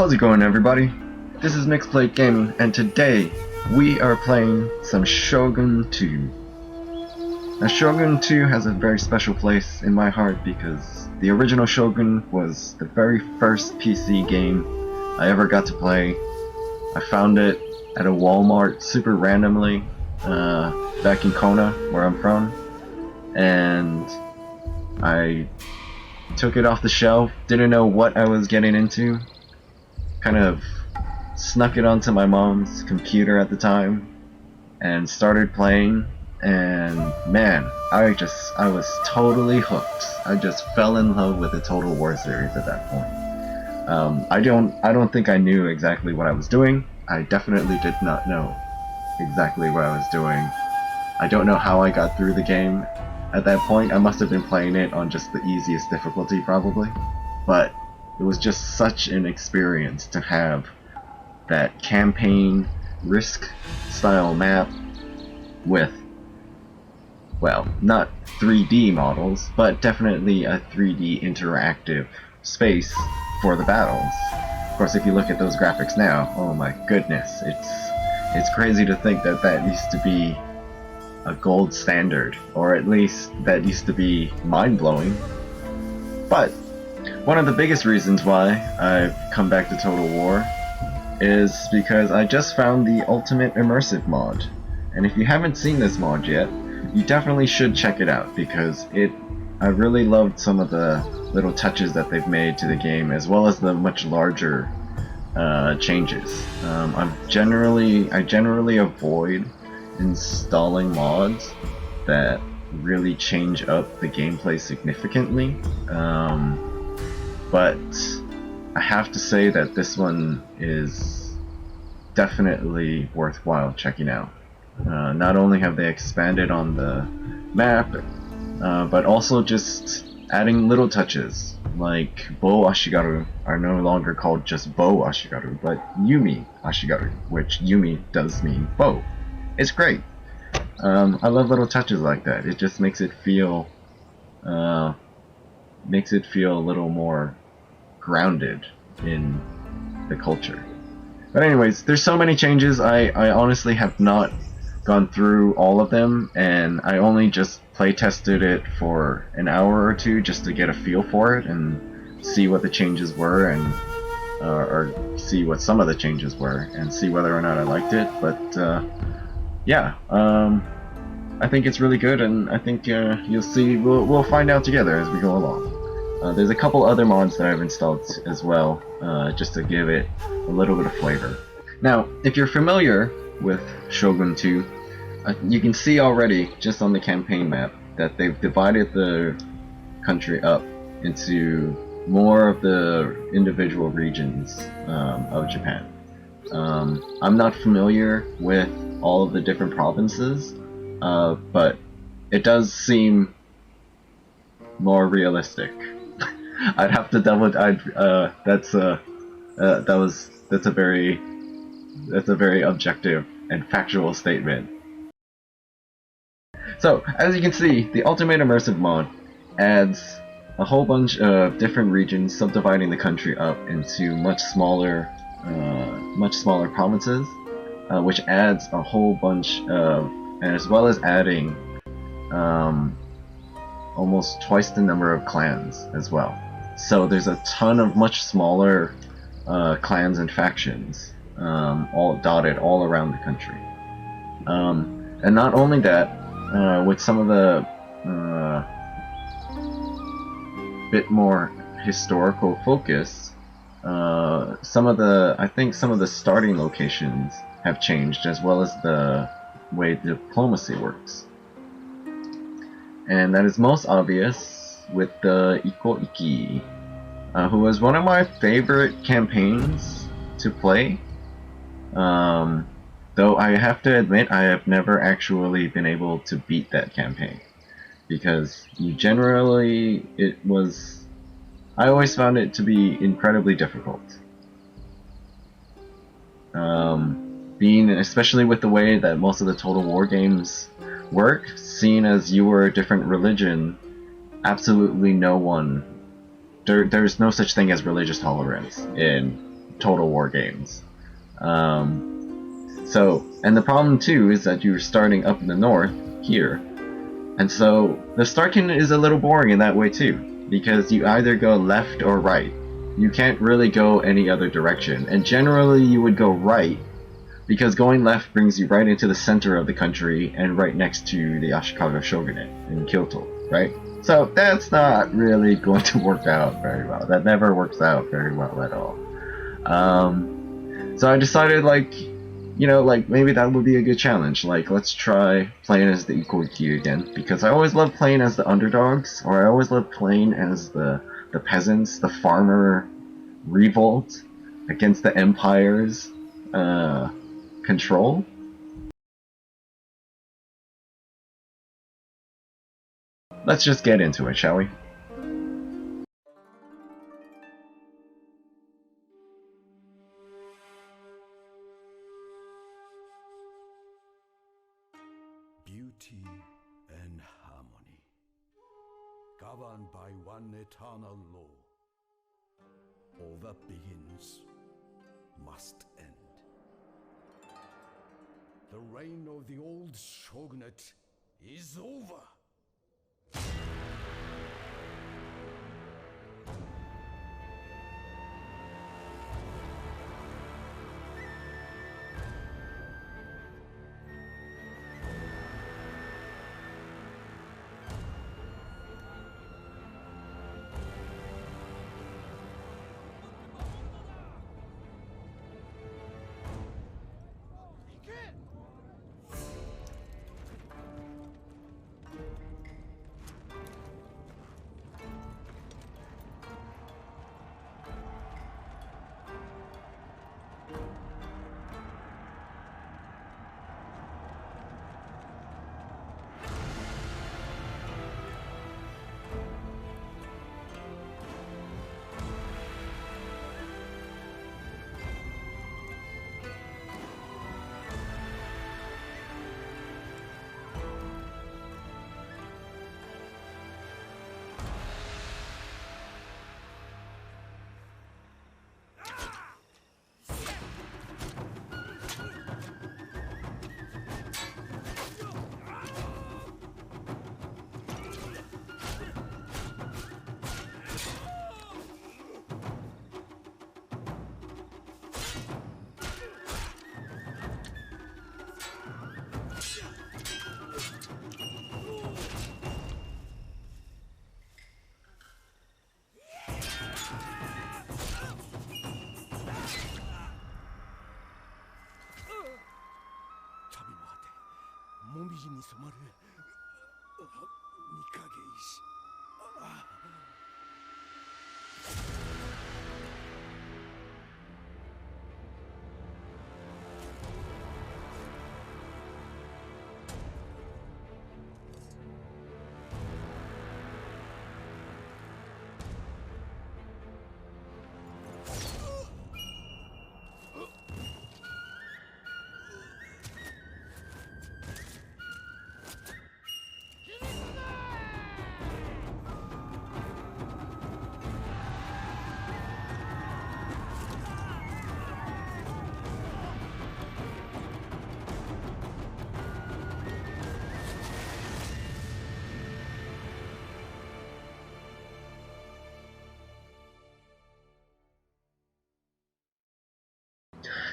How's it going, everybody? This is Mixplate Gaming, and today we are playing some Shogun 2. Now, Shogun 2 has a very special place in my heart because the original Shogun was the very first PC game I ever got to play. I found it at a Walmart super randomly back in Kona, where I'm from, and I took it off the shelf, didn't know what I was getting into, kind of snuck it onto my mom's computer at the time and started playing, and man, I was totally hooked. I just fell in love with the Total War series at that point. I don't think I knew exactly what I was doing. I definitely did not know exactly what I was doing. I don't know how I got through the game at that point. I must have been playing it on just the easiest difficulty probably, but it was just such an experience to have that campaign risk style map with, well, not 3D models, but definitely a 3D interactive space for the battles. Of course, if you look at those graphics now, oh my goodness, it's crazy to think that that used to be a gold standard, or at least that used to be mind-blowing. But one of the biggest reasons why I've come back to Total War is because I just found the ultimate immersive mod. And if you haven't seen this mod yet, you definitely should check it out, because I really loved some of the little touches that they've made to the game, as well as the much larger changes. I generally avoid installing mods that really change up the gameplay significantly, but I have to say that this one is definitely worthwhile checking out. Not only have they expanded on the map, but also just adding little touches, like Bow Ashigaru are no longer called just Bow Ashigaru, but Yumi Ashigaru, which Yumi does mean bow. It's great. I love little touches like that. It just makes it feel a little more grounded in the culture. But anyways, there's so many changes. I honestly have not gone through all of them, and I only just play tested it for an hour or two just to get a feel for it and see what the changes were, and or see what some of the changes were and see whether or not I liked it. But yeah, I think it's really good, and I think you'll see. We'll find out together as we go along. There's a couple other mods that I've installed as well, just to give it a little bit of flavor. Now, if you're familiar with Shogun 2, you can see already, just on the campaign map, that they've divided the country up into more of the individual regions of Japan. I'm not familiar with all of the different provinces, but it does seem more realistic. I'd have to double. That's a very objective and factual statement. So, as you can see, the Ultimate Immersive Mod adds a whole bunch of different regions, subdividing the country up into much smaller provinces, which adds a whole bunch of, and as well as adding almost twice the number of clans as well. So there's a ton of much smaller clans and factions, all dotted all around the country. And not only that, with some of the bit more historical focus, I think some of the starting locations have changed, as well as the way diplomacy works. And that is most obvious with the Ikko Ikki, who was one of my favorite campaigns to play. Though I have to admit, I have never actually been able to beat that campaign, because I always found it to be incredibly difficult. Especially with the way that most of the Total War games work, seeing as you were a different religion, absolutely no one, there's no such thing as religious tolerance in Total War games. And the problem too is that you're starting up in the north here, and so the starting is a little boring in that way too, because you either go left or right. You can't really go any other direction, and generally you would go right, because going left brings you right into the center of the country and right next to the Ashikaga Shogunate in Kyoto, right? So that's not really going to work out very well. That never works out very well at all. So I decided, like, you know, like, maybe that would be a good challenge. Like, let's try playing as the Ikko Ikki again, because I always love playing as the underdogs, or I always love playing as the peasants, the farmer revolt against the empire's control. Let's just get into it, shall we? Beauty and harmony, governed by one eternal law. All that begins must end. The reign of the old shogunate is over.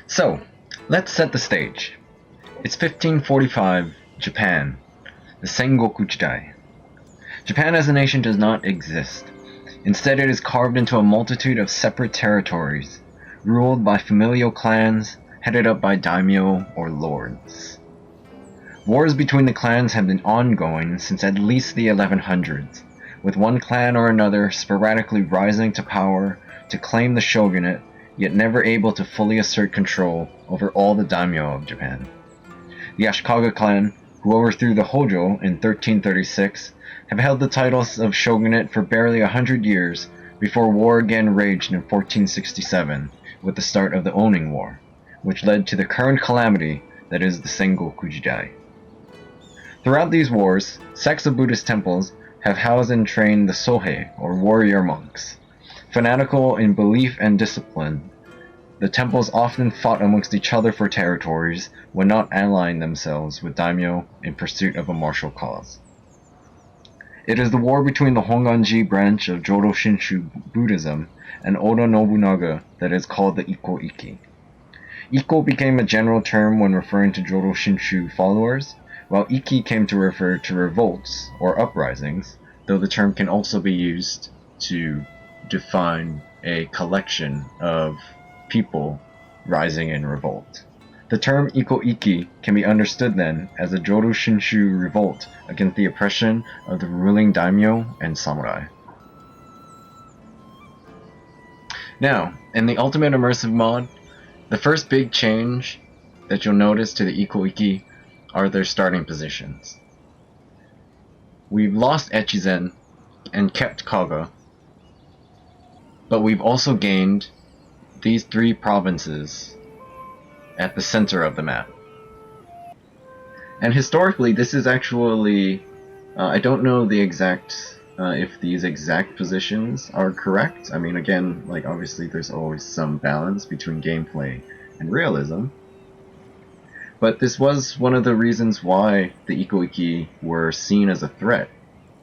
So, let's set the stage. It's 1545, Japan, the Sengokujidai. Japan as a nation does not exist. Instead, it is carved into a multitude of separate territories, ruled by familial clans, headed up by daimyo or lords. Wars between the clans have been ongoing since at least the 1100s, with one clan or another sporadically rising to power to claim the shogunate, yet never able to fully assert control over all the daimyo of Japan. The Ashikaga clan, who overthrew the Hojo in 1336, have held the titles of shogunate for barely 100 years before war again raged in 1467 with the start of the Owning War, which led to the current calamity that is the Sengokujidai. Throughout these wars, sects of Buddhist temples have housed and trained the Sohei, or warrior monks, fanatical in belief and discipline, The temples often fought amongst each other for territories when not allying themselves with daimyo in pursuit of a martial cause. It is the war between the Honganji branch of Jodo Shinshu Buddhism and Oda Nobunaga that is called the Ikko Ikki. Ikko became a general term when referring to Jodo Shinshu followers, while Ikki came to refer to revolts or uprisings, though the term can also be used to define a collection of people rising in revolt. The term Ikko Ikki can be understood then as a Jodo Shinshu revolt against the oppression of the ruling daimyo and samurai. Now, in the Ultimate Immersive Mod, the first big change that you'll notice to the Ikko Ikki are their starting positions. We've lost Echizen and kept Kaga, but we've also gained these 3 provinces at the center of the map. And historically, this is actually, I don't know the exact, if these exact positions are correct. I mean, again, like obviously there's always some balance between gameplay and realism. But this was one of the reasons why the Ikko Ikki were seen as a threat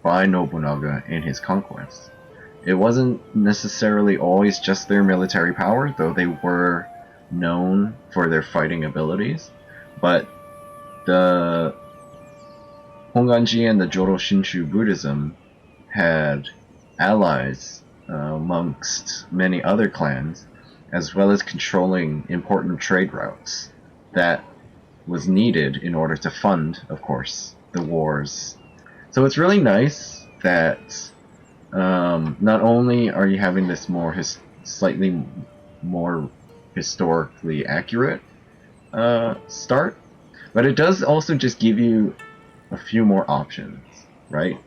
by Nobunaga in his conquest. It wasn't necessarily always just their military power, though they were known for their fighting abilities, but the Honganji and the Jodo Shinshu Buddhism had allies amongst many other clans, as well as controlling important trade routes that was needed in order to fund, of course, the wars. So it's really nice that not only are you having this more slightly more historically accurate start, but it does also just give you a few more options, right?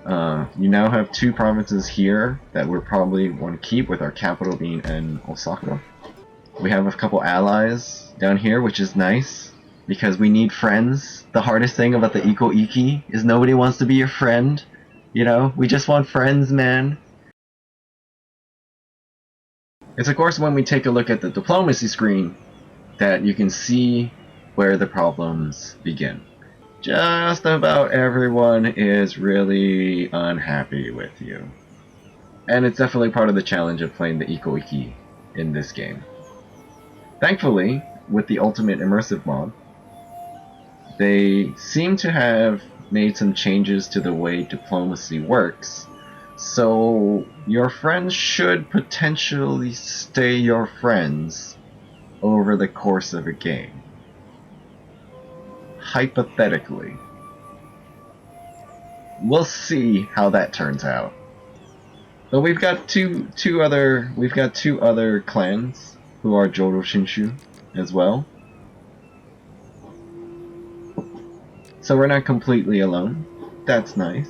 You now have 2 provinces here that we probably want to keep, with our capital being in Osaka. We have a couple allies down here, which is nice, because we need friends. The hardest thing about the Ikko Ikki is nobody wants to be your friend. You know, we just want friends, man. It's of course when we take a look at the diplomacy screen that you can see where the problems begin. Just about everyone is really unhappy with you. And it's definitely part of the challenge of playing the Ikko Ikki in this game. Thankfully, with the Ultimate Immersive Mod, they seem to have made some changes to the way diplomacy works, so your friends should potentially stay your friends over the course of a game. Hypothetically. We'll see how that turns out. But we've got two other clans who are Jodo Shinshu as well. So we're not completely alone. That's nice.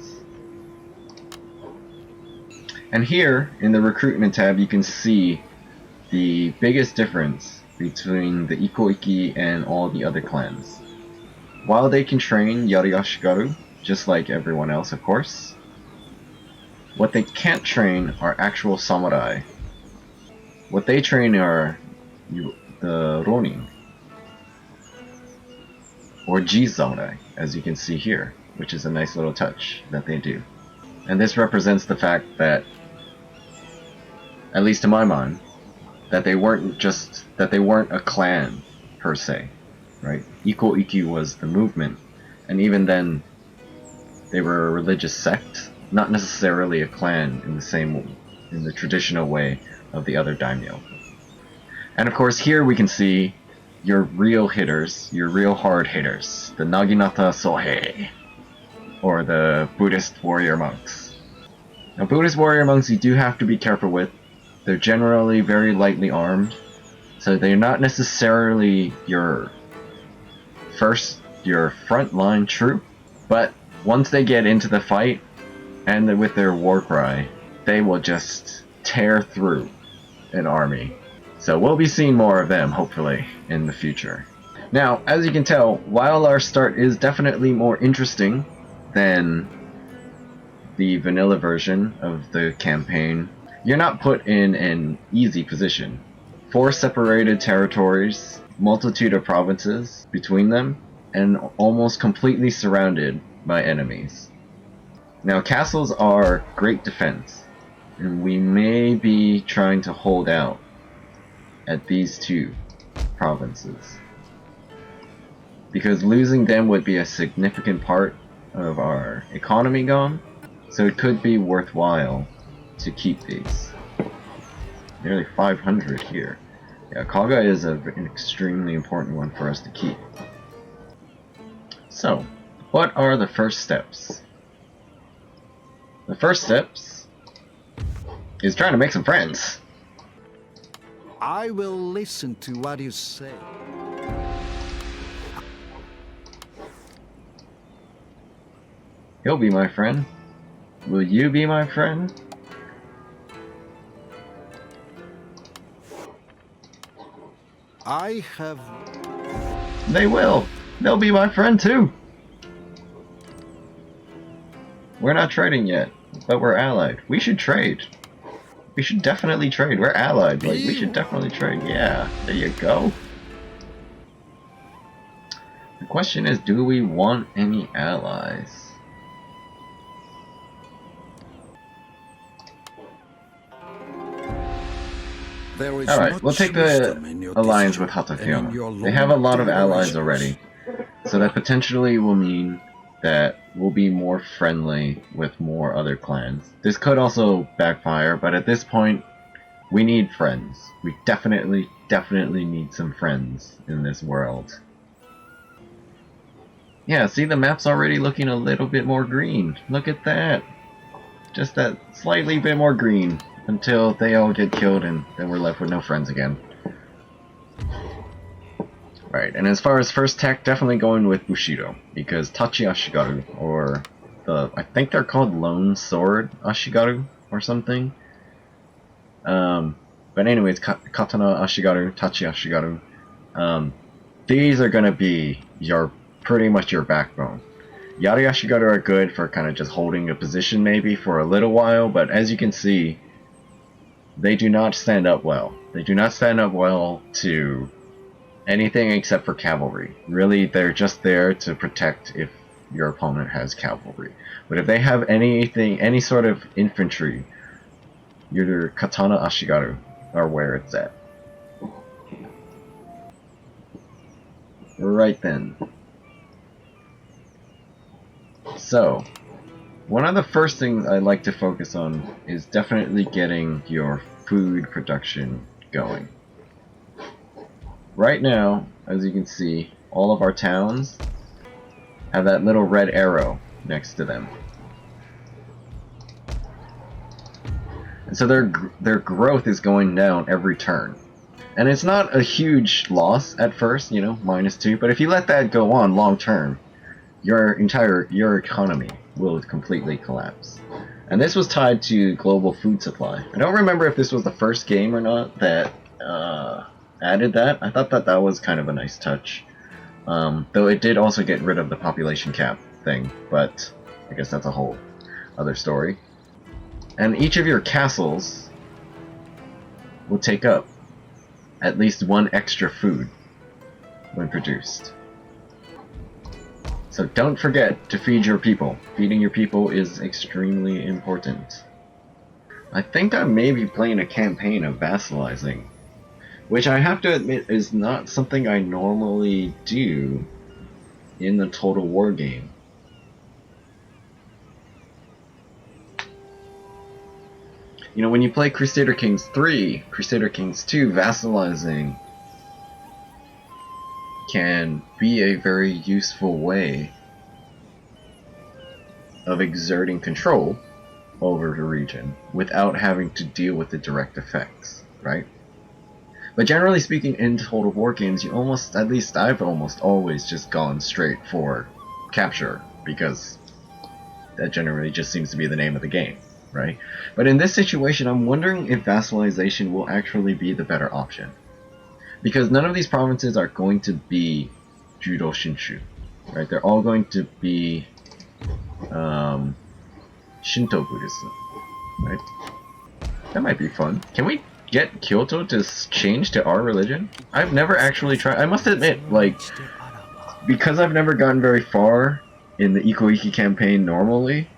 And here, in the Recruitment tab, you can see the biggest difference between the Ikko Ikki and all the other clans. While they can train Yari-Ashigaru, just like everyone else of course, what they can't train are actual samurai. What they train are the Ronin, or Ji-samurai, as you can see here, which is a nice little touch that they do. And this represents the fact that, at least to my mind, that they weren't a clan per se, right? Ikko Ikki was the movement, and even then, they were a religious sect, not necessarily a clan in the traditional way of the other daimyo. And of course, here we can see your real hitters, your real hard hitters, the Naginata Sohei, or the Buddhist warrior monks. Now, Buddhist warrior monks you do have to be careful with. They're generally very lightly armed, so they're not necessarily your frontline troop, but once they get into the fight, and with their war cry, they will just tear through an army. So we'll be seeing more of them, hopefully, in the future. Now, as you can tell, while our start is definitely more interesting than the vanilla version of the campaign, you're not put in an easy position. 4 separated territories, multitude of provinces between them, and almost completely surrounded by enemies. Now, castles are great defense, and we may be trying to hold out at these 2 provinces, because losing them would be a significant part of our economy gone, so it could be worthwhile to keep these. Nearly 500 here. Yeah, Kaga is an extremely important one for us to keep. So, what are the first steps? The first steps is trying to make some friends. I will listen to what you say. He'll be my friend. Will you be my friend? I have... They will! They'll be my friend too! We're not trading yet, but we're allied. We should trade. We should definitely trade. We're allied. Like, we should definitely trade. Yeah, there you go. The question is, do we want any allies? Alright, we'll take the alliance with Hatafiona. They have a lot of allies already, so that potentially will mean that we'll be more friendly with more other clans. This could also backfire, but at this point, we need friends. We definitely need some friends in this world. Yeah, see, the map's already looking a little bit more green. Look at that. Just that slightly bit more green. Until they all get killed and then we're left with no friends again. Right, and as far as first tech, definitely going with Bushido. Because Tachi Ashigaru, or I think they're called Lone Sword Ashigaru, or something. But anyways, Katana Ashigaru, Tachi Ashigaru. These are gonna be pretty much your backbone. Yari Ashigaru are good for kind of just holding a position maybe for a little while, but as you can see, they do not stand up well. They do not stand up well to anything except for cavalry. Really, they're just there to protect if your opponent has cavalry. But if they have any sort of infantry, your Katana Ashigaru are where it's at. Right then. So, one of the first things I like to focus on is definitely getting your food production going. Right now, as you can see, all of our towns have that little red arrow next to them. And so their growth is going down every turn. And it's not a huge loss at first, you know, -2, but if you let that go on long term, your economy will completely collapse. And this was tied to global food supply. I don't remember if this was the first game or not that added that. I thought that was kind of a nice touch. Though it did also get rid of the population cap thing, but I guess that's a whole other story. And each of your castles will take up at least 1 extra food when produced. So don't forget to feed your people. Feeding your people is extremely important. I think I may be playing a campaign of vassalizing, which I have to admit is not something I normally do in the Total War game. You know, when you play Crusader Kings 3, Crusader Kings 2, vassalizing can be a very useful way of exerting control over the region without having to deal with the direct effects, right? But generally speaking, in Total War games, you almost, at least I've almost always just gone straight for capture, because that generally just seems to be the name of the game, right? But in this situation, I'm wondering if vassalization will actually be the better option. Because none of these provinces are going to be Judo Shinshu, right? They're all going to be Shinto Buddhism, right? That might be fun. Can get Kyoto to change to our religion? I've never actually tried. I must admit, like, because I've never gotten very far in the Ikko Ikki campaign normally,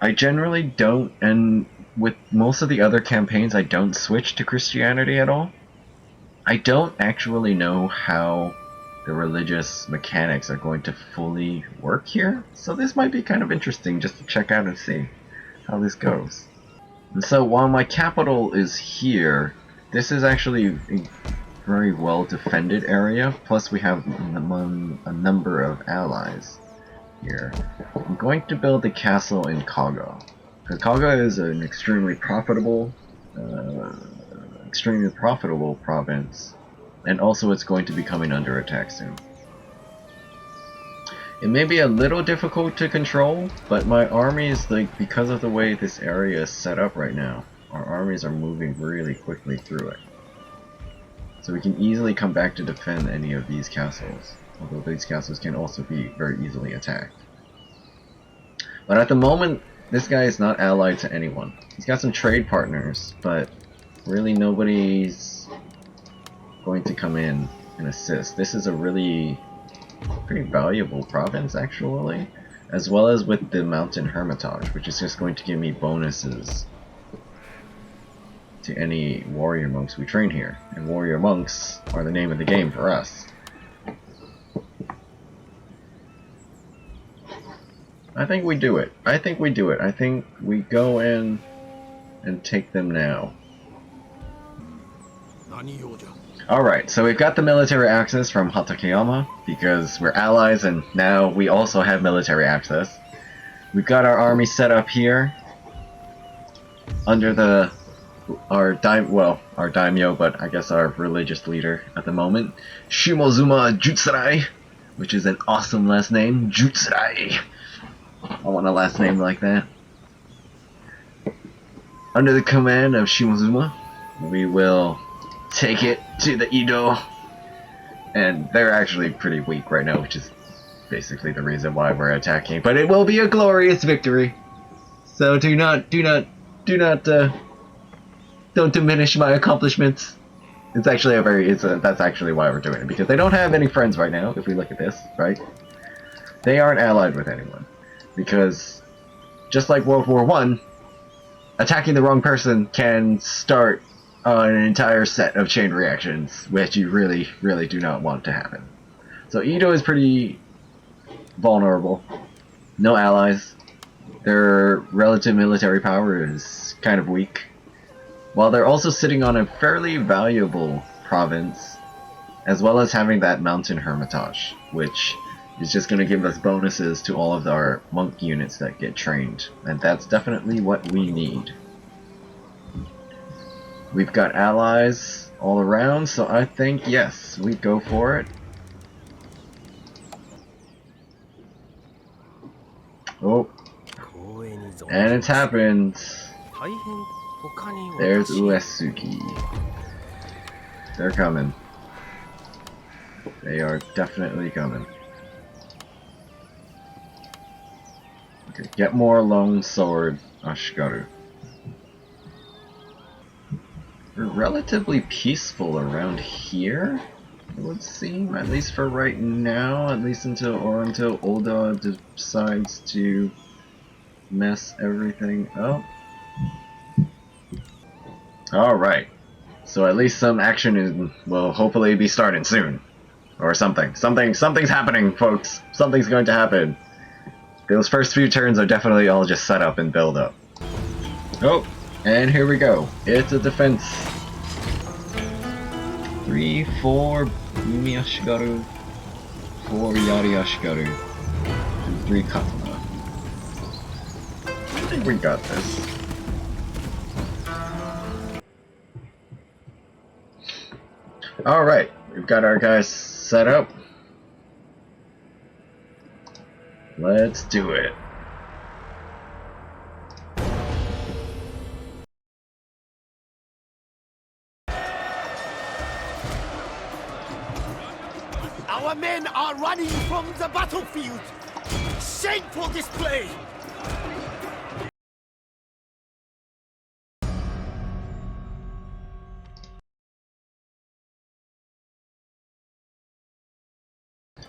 I generally don't, and with most of the other campaigns I don't switch to Christianity at all. I don't actually know how the religious mechanics are going to fully work here, so this might be kind of interesting just to check out and see how this goes. And so while my capital is here, this is actually a very well defended area, plus we have a number of allies here. I'm going to build a castle in Kaga. Because Kaga is an extremely profitable province, and also it's going to be coming under attack soon. It may be a little difficult to control, but my armies, like, because of the way this area is set up right now, our armies are moving really quickly through it. So we can easily come back to defend any of these castles, although these castles can also be very easily attacked. But at the moment, this guy is not allied to anyone. He's got some trade partners, but really nobody's going to come in and assist. This is a really pretty valuable province, actually, as well as with the Mountain Hermitage, which is just going to give me bonuses to any warrior monks we train here. And warrior monks are the name of the game for us. I think we do it. I think we do it. I think we go in and take them now. Alright, so we've got the military access from Hatakeyama, because we're allies and now we also have military access. We've got our army set up here, under our daimyo, but I guess our religious leader at the moment, Shimozuma Jutsurai, which is an awesome last name, Jutsurai. I want a last name like that. Under the command of Shimozuma, we will take it to the Edo, and they're actually pretty weak right now, which is basically the reason why we're attacking. But it will be a glorious victory. So don't diminish my accomplishments. It's actually that's actually why we're doing it, because they don't have any friends right now. If we look at this, right, they aren't allied with anyone, because just like World War I, attacking the wrong person can start an entire set of chain reactions, which you really, really do not want to happen. So Edo is pretty vulnerable. No allies. Their relative military power is kind of weak. While they're also sitting on a fairly valuable province, as well as having that Mountain Hermitage, which is just going to give us bonuses to all of our monk units that get trained. And that's definitely what we need. We've got allies all around, so I think, yes, we go for it. Oh. And it's happened. There's Uesugi. They're coming. They are definitely coming. Okay, get more Lone Sword Ashikaru. We're relatively peaceful around here, it would seem, at least for right now, at least until Oda decides to mess everything up. Alright, so at least some action will hopefully be starting soon. Or something. Something's happening, folks. Something's going to happen. Those first few turns are definitely all just set up and build up. Oh, and here we go. It's a defense. 3, 4 Yumi Ashigaru, 4 Yari Ashigaru, and 3 Katana. I think we got this. Alright, we've got our guys set up. Let's do it. Our men are running from the battlefield! Shameful display!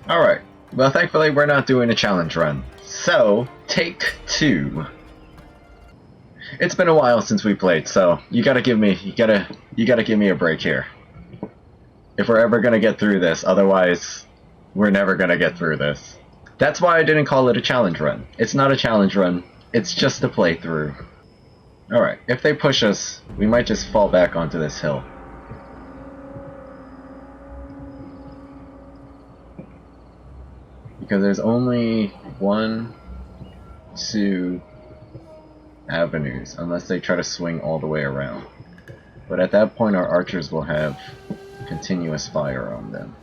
Alright, well thankfully we're not doing a challenge run. So, take 2. It's been a while since we played, so you gotta give me a break here. If we're ever gonna get through this, otherwise we're never gonna get through this. That's why I didn't call it a challenge run. It's not a challenge run, it's just a playthrough. Alright, if they push us, we might just fall back onto this hill. Because there's only 1, 2 avenues, unless they try to swing all the way around. But at that point our archers will have continuous fire on them.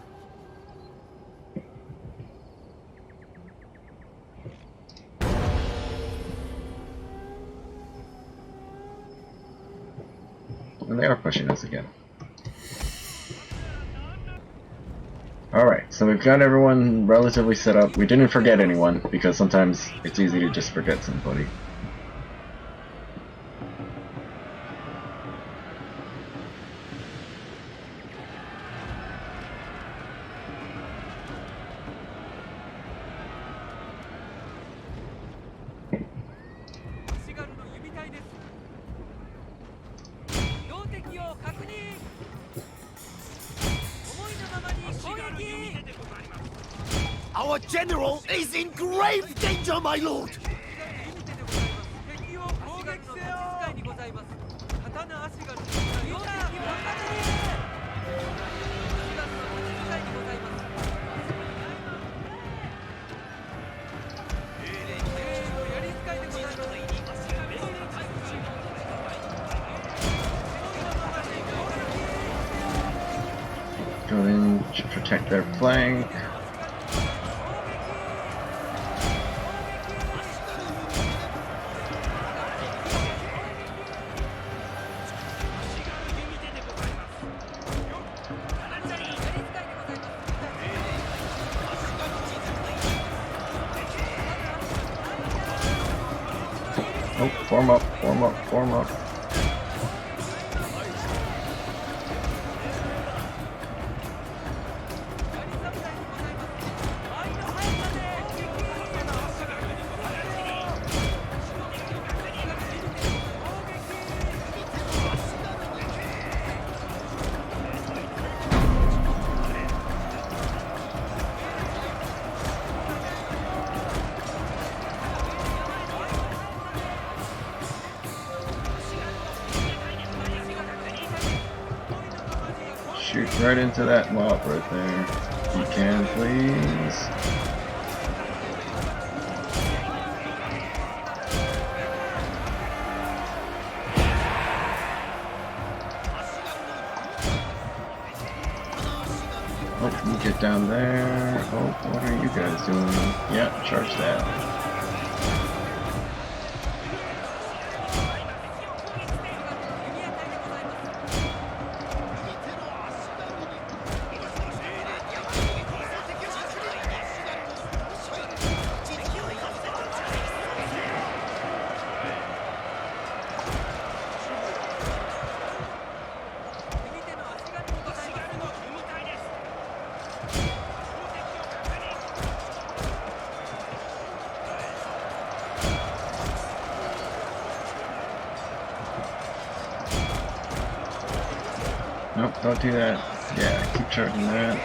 And they are pushing us again. Alright, so we've got everyone relatively set up. We didn't forget anyone, because sometimes it's easy to just forget somebody. Our general is in grave danger, my lord! Go in to protect their flank. Oh, form up, form up, form up. Shoot right into that mob right there. If you can, please. Oh, you get down there. Oh, what are you guys doing? Yeah, charge that. Nope, don't do that. Yeah, keep charging that.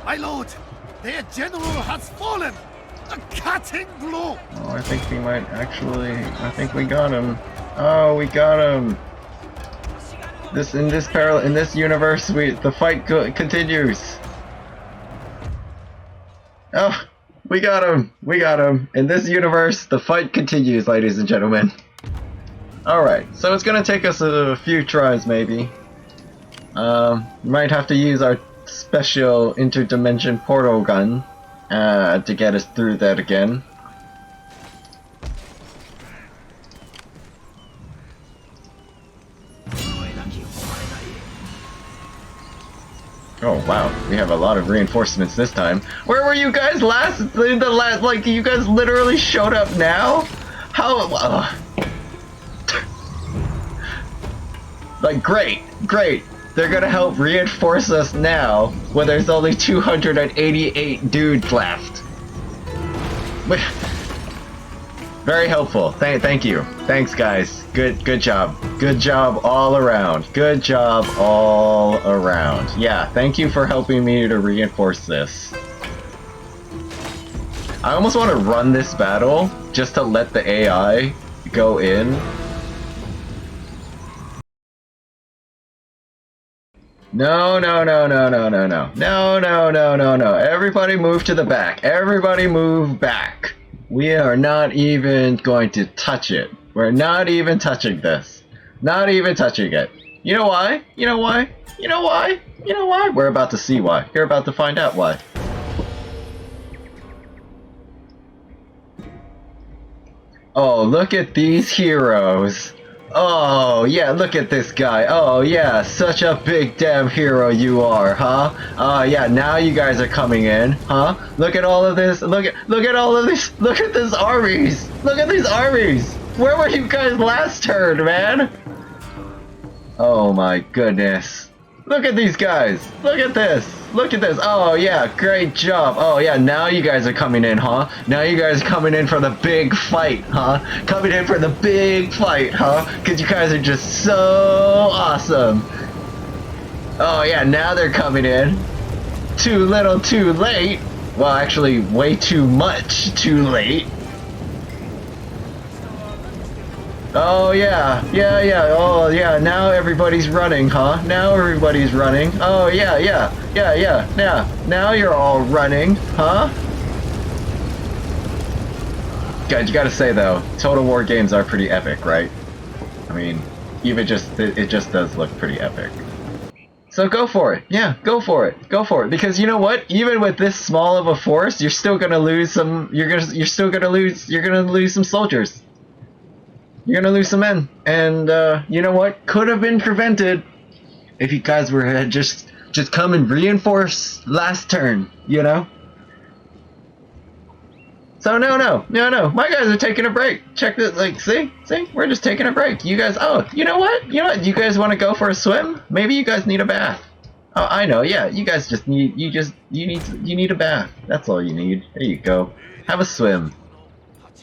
My lord, their general has fallen! A cutting blow! Oh, I think we might actually... I think we got him. Oh, we got him! In this universe, the fight continues! Oh, we got him! We got him! In this universe, the fight continues, ladies and gentlemen. Alright, so it's gonna take us a few tries, maybe. Might have to use our special interdimension portal gun to get us through that again. Oh wow, we have a lot of reinforcements this time. Where were you guys last? Like, you guys literally showed up now? How? Like, great. They're gonna help reinforce us now when there's only 288 dudes left. Very helpful. Thank you. Thanks, guys. Good job. Good job all around. Good job all around. Yeah, thank you for helping me to reinforce this. I almost want to run this battle just to let the AI go in. No. Everybody move to the back. Everybody move back. We are not even going to touch it. We're not even touching this. Not even touching it. You know why? You know why? You know why? You know why? We're about to see why. You're about to find out why. Oh, look at these heroes. Oh, yeah, look at this guy. Oh, yeah, such a big damn hero you are, huh? Yeah, now you guys are coming in, huh? Look at all of this. Look at all of this. Look at these armies. Look at these armies. Where were you guys last turn, man? Oh my goodness. Look at these guys. Look at this. Look at this. Oh yeah, great job. Oh yeah, now you guys are coming in, huh? Now you guys are coming in for the big fight, huh? Coming in for the big fight, huh? Because you guys are just so awesome. Oh yeah, now they're coming in. Too little, too late. Well, actually, way too much too late. Oh yeah, oh yeah, now everybody's running, huh? Now everybody's running. Oh yeah, now you're all running, huh? Guys, you gotta say though, Total War games are pretty epic, right? I mean, even it just does look pretty epic. So go for it, yeah, go for it, because you know what? Even with this small of a force, you're still gonna lose some, you're gonna lose some soldiers. You're gonna lose some men, and you know what? Could have been prevented if you guys had just come and reinforce last turn, you know? So no, my guys are taking a break. Check this, like, see, we're just taking a break. You guys, oh, you know what? You guys want to go for a swim? Maybe you guys need a bath. Oh, I know, yeah, you guys just need, you need a bath. That's all you need. There you go. Have a swim.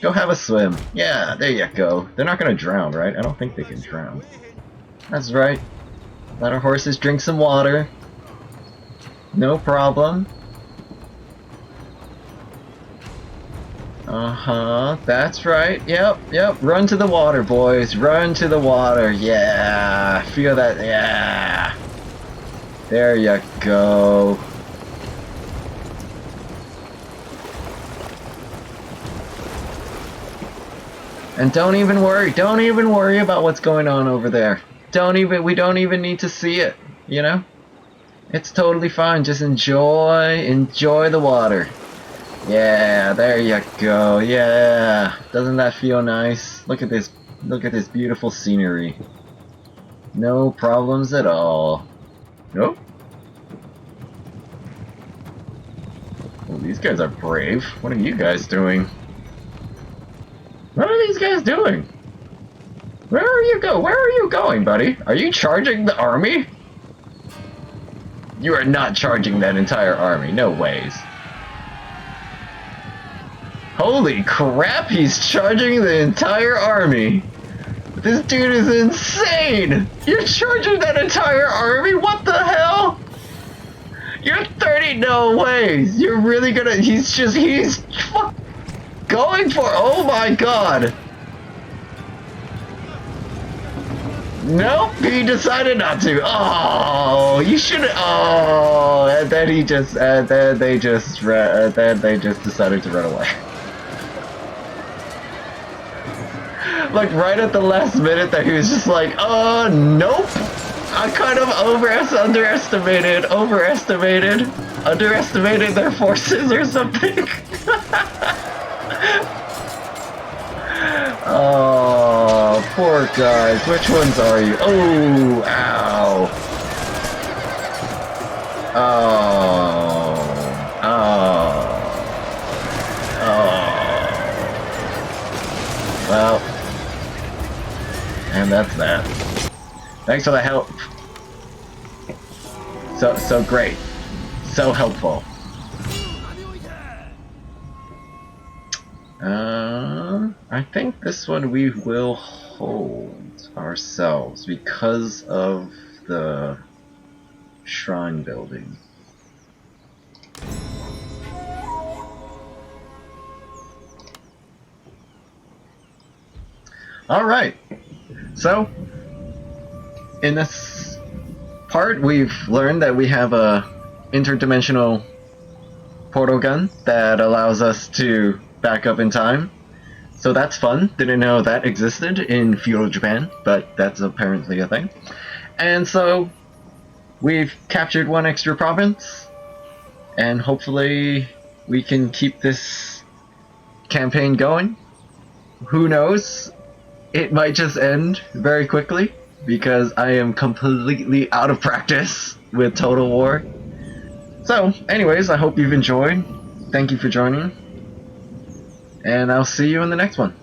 Go have a swim. Yeah, there you go. They're not gonna drown, right? I don't think they can drown. That's right. Let our horses drink some water. No problem. Uh-huh, that's right. Yep. Run to the water, boys. Run to the water. Yeah. Feel that. Yeah. There you go. And don't even worry about what's going on over there. We don't even need to see it, you know? It's totally fine, just enjoy the water. Yeah, there you go, yeah. Doesn't that feel nice? Look at this beautiful scenery. No problems at all. Nope. Well, these guys are brave. What are you guys doing? What are these guys doing? Where are you going, buddy? Are you charging the army? You are not charging that entire army. No ways. Holy crap, he's charging the entire army. This dude is insane. You're charging that entire army? What the hell? You're 30, no ways. You're really gonna, he's going for, oh my god. Nope, he decided not to. Oh, you should have, oh, and then they just decided to run away. Like right at the last minute that he was just like, nope. I kind of underestimated their forces or something. Oh, poor guys. Which ones are you? Oh, ow. Oh, oh, oh. Well, and that's that. Thanks for the help. So great. So helpful. I think this one we will hold ourselves because of the shrine building. Alright, so in this part we've learned that we have a interdimensional portal gun that allows us to back up in time. So that's fun. Didn't know that existed in feudal Japan, but that's apparently a thing. And so we've captured one extra province, and hopefully we can keep this campaign going. Who knows? It might just end very quickly, because I am completely out of practice with Total War. So, anyways, I hope you've enjoyed. Thank you for joining. And I'll see you in the next one.